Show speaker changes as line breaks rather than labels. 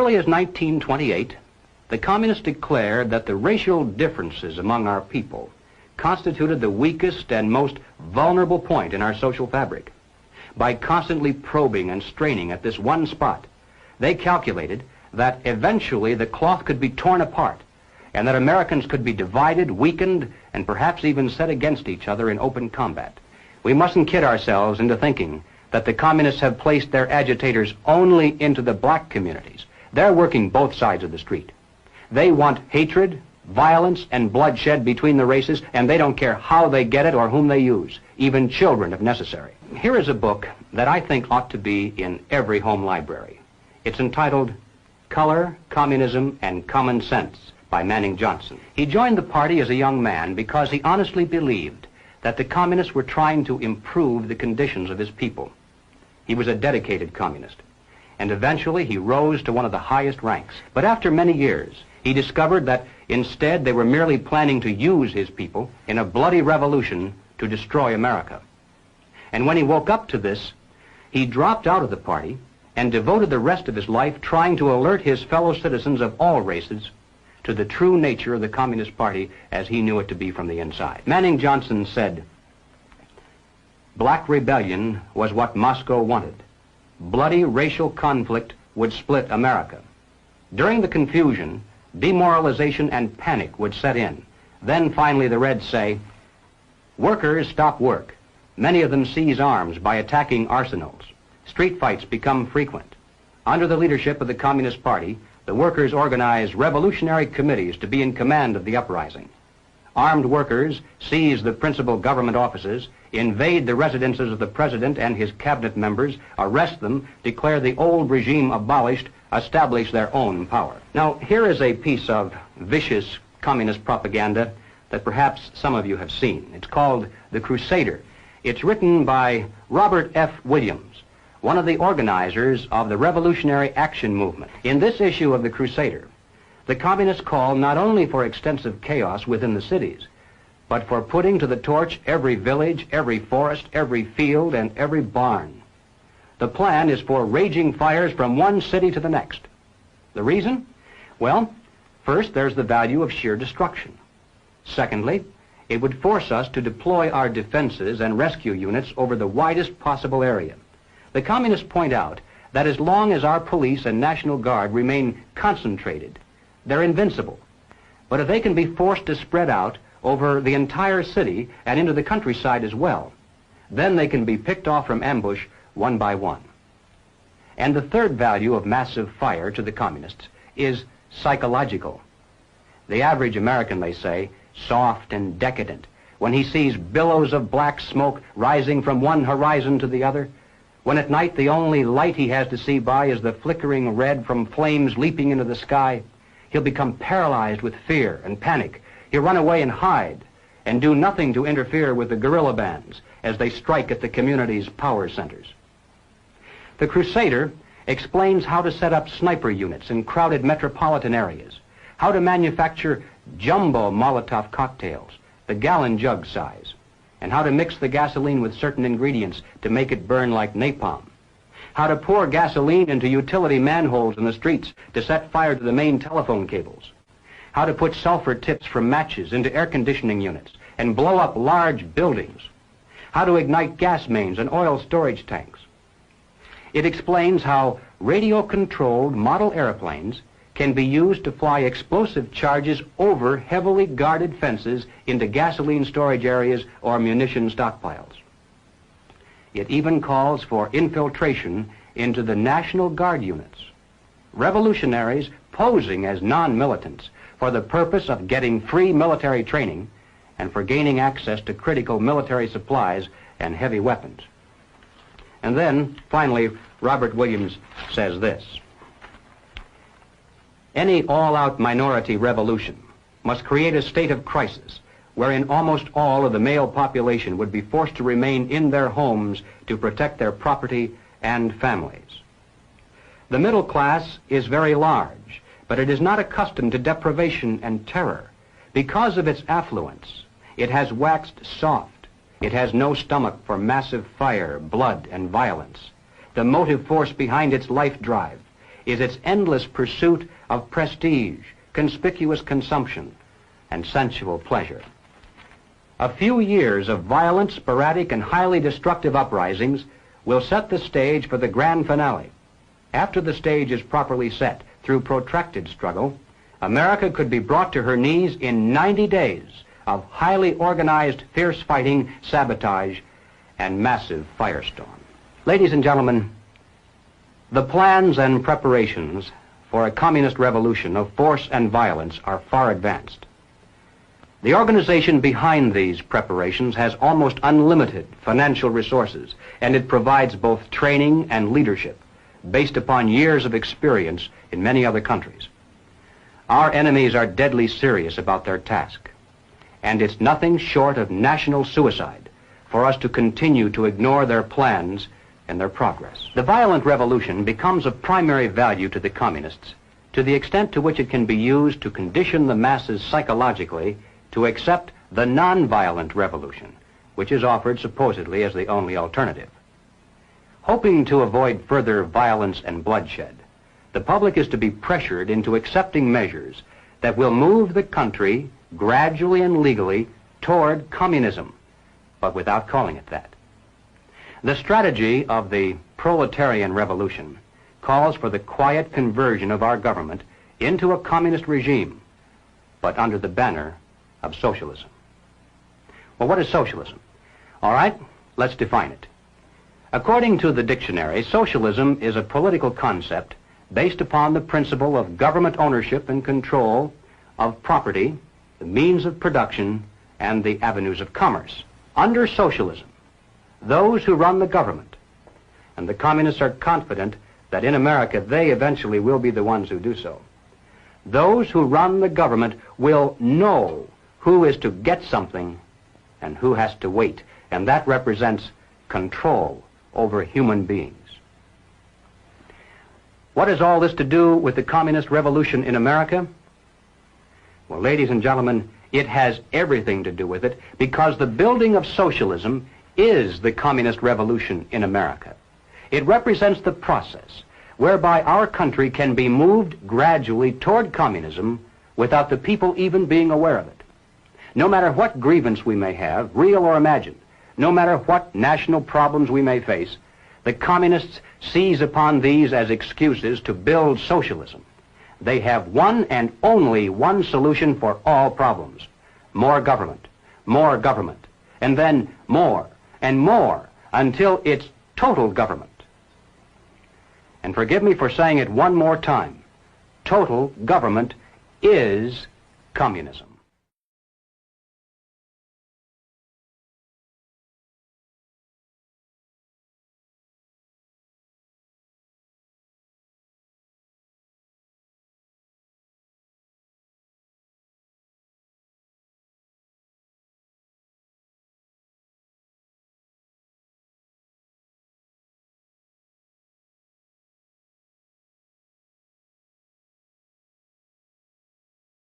early as 1928, the communists declared that the racial differences among our people constituted the weakest and most vulnerable point in our social fabric. By constantly probing and straining at this one spot, they calculated that eventually the cloth could be torn apart and that Americans could be divided, weakened, and perhaps even set against each other in open combat. We mustn't kid ourselves into thinking that the communists have placed their agitators only into the black communities. They're working both sides of the street. They want hatred, violence, and bloodshed between the races, and they don't care how they get it or whom they use, even children if necessary. Here is a book that I think ought to be in every home library. It's entitled Color, Communism, and Common Sense by Manning Johnson. He joined the party as a young man because he honestly believed that the communists were trying to improve the conditions of his people. He was a dedicated communist, and eventually he rose to one of the highest ranks. But after many years, he discovered that instead they were merely planning to use his people in a bloody revolution to destroy America. And when he woke up to this, he dropped out of the party and devoted the rest of his life trying to alert his fellow citizens of all races to the true nature of the Communist Party as he knew it to be from the inside. Manning Johnson said, "Black rebellion was what Moscow wanted. Bloody racial conflict would split America. During the confusion, demoralization and panic would set in. Then finally the Reds say, workers stop work. Many of them seize arms by attacking arsenals. Street fights become frequent. Under the leadership of the Communist Party, the workers organize revolutionary committees to be in command of the uprising. Armed workers seize the principal government offices, invade the residences of the president and his cabinet members, arrest them, declare the old regime abolished, establish their own power." Now, here is a piece of vicious communist propaganda that perhaps some of you have seen. It's called The Crusader. It's written by Robert F. Williams, one of the organizers of the Revolutionary Action Movement. In this issue of The Crusader, the communists call not only for extensive chaos within the cities, but for putting to the torch every village, every forest, every field, and every barn. The plan is for raging fires from one city to the next. The reason? Well, first, there's the value of sheer destruction. Secondly, it would force us to deploy our defenses and rescue units over the widest possible area. The communists point out that as long as our police and National Guard remain concentrated, they're invincible. But if they can be forced to spread out over the entire city and into the countryside as well, then they can be picked off from ambush one by one. And the third value of massive fire to the communists is psychological. The average American, they say, soft and decadent, when he sees billows of black smoke rising from one horizon to the other, when at night the only light he has to see by is the flickering red from flames leaping into the sky, he'll become paralyzed with fear and panic. He'll run away and hide and do nothing to interfere with the guerrilla bands as they strike at the community's power centers. The Crusader explains how to set up sniper units in crowded metropolitan areas, how to manufacture jumbo Molotov cocktails, the gallon jug size, and how to mix the gasoline with certain ingredients to make it burn like napalm, how to pour gasoline into utility manholes in the streets to set fire to the main telephone cables, how to put sulfur tips from matches into air conditioning units and blow up large buildings, how to ignite gas mains and oil storage tanks. It explains how radio-controlled model airplanes can be used to fly explosive charges over heavily guarded fences into gasoline storage areas or munition stockpiles. It even calls for infiltration into the National Guard units, revolutionaries posing as non-militants for the purpose of getting free military training and for gaining access to critical military supplies and heavy weapons. And then, finally, Robert Williams says this: any all-out minority revolution must create a state of crisis wherein almost all of the male population would be forced to remain in their homes to protect their property and families. The middle class is very large, but it is not accustomed to deprivation and terror. Because of its affluence, it has waxed soft. It has no stomach for massive fire, blood, and violence. The motive force behind its life drive is its endless pursuit of prestige, conspicuous consumption, and sensual pleasure. A few years of violent, sporadic, and highly destructive uprisings will set the stage for the grand finale. After the stage is properly set through protracted struggle, America could be brought to her knees in 90 days of highly organized, fierce fighting, sabotage, and massive firestorm. Ladies and gentlemen, the plans and preparations for a communist revolution of force and violence are far advanced. The organization behind these preparations has almost unlimited financial resources, and it provides both training and leadership based upon years of experience in many other countries. Our enemies are deadly serious about their task, and it's nothing short of national suicide for us to continue to ignore their plans and their progress. The violent revolution becomes of primary value to the communists to the extent to which it can be used to condition the masses psychologically to accept the non-violent revolution, which is offered supposedly as the only alternative. Hoping to avoid further violence and bloodshed, the public is to be pressured into accepting measures that will move the country gradually and legally toward communism, but without calling it that. The strategy of the proletarian revolution calls for the quiet conversion of our government into a communist regime, but under the banner of socialism. Well, what is socialism? All right, let's define it. According to the dictionary, socialism is a political concept based upon the principle of government ownership and control of property, the means of production, and the avenues of commerce. Under socialism, those who run the government, and the communists are confident that in America they eventually will be the ones who do so, those who run the government will know who is to get something and who has to wait, and that represents control over human beings. What has all this to do with the communist revolution in America? Well, ladies and gentlemen, it has everything to do with it, because the building of socialism is the communist revolution in America. It represents the process whereby our country can be moved gradually toward communism without the people even being aware of it. No matter what grievance we may have, real or imagined, no matter what national problems we may face, the communists seize upon these as excuses to build socialism. They have one and only one solution for all problems: more government, and then more and more until it's total government. And forgive me for saying it one more time, total government is communism.